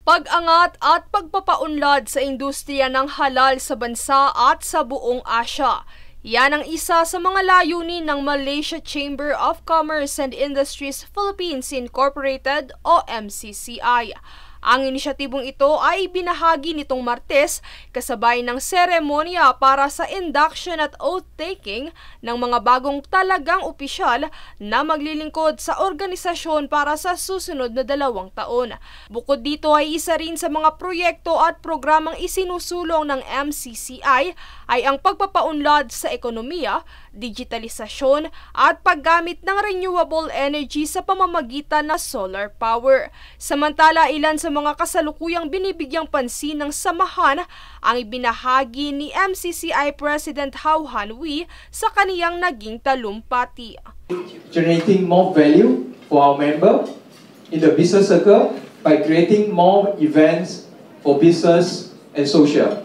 Pag-angat at pagpapaunlad sa industriya ng halal sa bansa at sa buong Asya. Yan ang isa sa mga layunin ng Malaysia Chamber of Commerce and Industries Philippines Incorporated o MCCI. Ang inisyatibong ito ay binahagi nitong Martes kasabay ng seremonya para sa induction at oath-taking ng mga bagong talagang opisyal na maglilingkod sa organisasyon para sa susunod na 2 taon. Bukod dito ay isa rin sa mga proyekto at programang isinusulong ng MCCI ay ang pagpapaunlad sa ekonomiya, digitalisasyon at paggamit ng renewable energy sa pamamagitan ng solar power. Samantala, ilan sa mga kasalukuyang binibigyang pansin ng samahan ang ibinahagi ni MCCI President How Han Wee sa kaniyang naging talumpati. Generating more value for our member in the business circle by creating more events for business and social,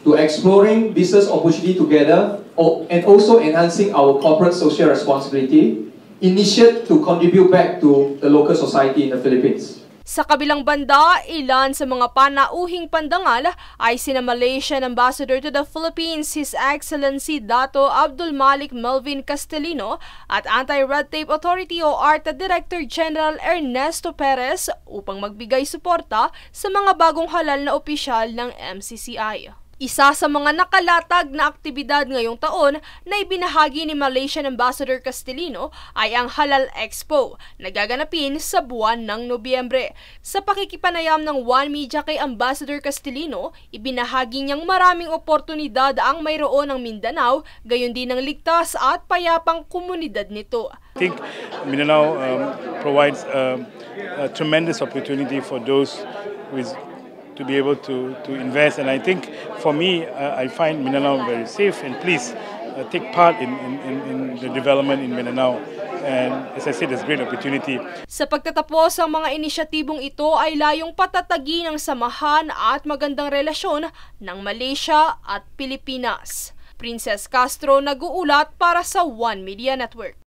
to exploring business opportunity together and also enhancing our corporate social responsibility, initiate to contribute back to the local society in the Philippines. Sa kabilang banda, ilan sa mga panauhing pandangal ay sina Malaysian Ambassador to the Philippines, His Excellency Dato Abdul Malik Melvin Castellino at Anti-Red Tape Authority o ARTA Director General Ernesto Perez upang magbigay suporta sa mga bagong halal na opisyal ng MCCI. Isa sa mga nakalatag na aktibidad ngayong taon na ibinahagi ni Malaysian Ambassador Castellino ay ang Halal Expo na gaganapin sa buwan ng Nobyembre. Sa pakikipanayam ng One Media kay Ambassador Castellino, ibinahagi niyang maraming oportunidad ang mayroon ng Mindanao, gayon din ang ligtas at payapang komunidad nito. I think Mindanao provides a tremendous opportunity for those with to be able to invest, and I think for me I find Mindanao very safe, and please take part in the development in Mindanao, and as I said, there's great opportunity. Sa pagtatapos ang mga inisyatibong ito ay layong patatagin ang samahan at magandang relasyon ng Malaysia at Pilipinas. Princess Castro nag-uulat para sa One Media Network.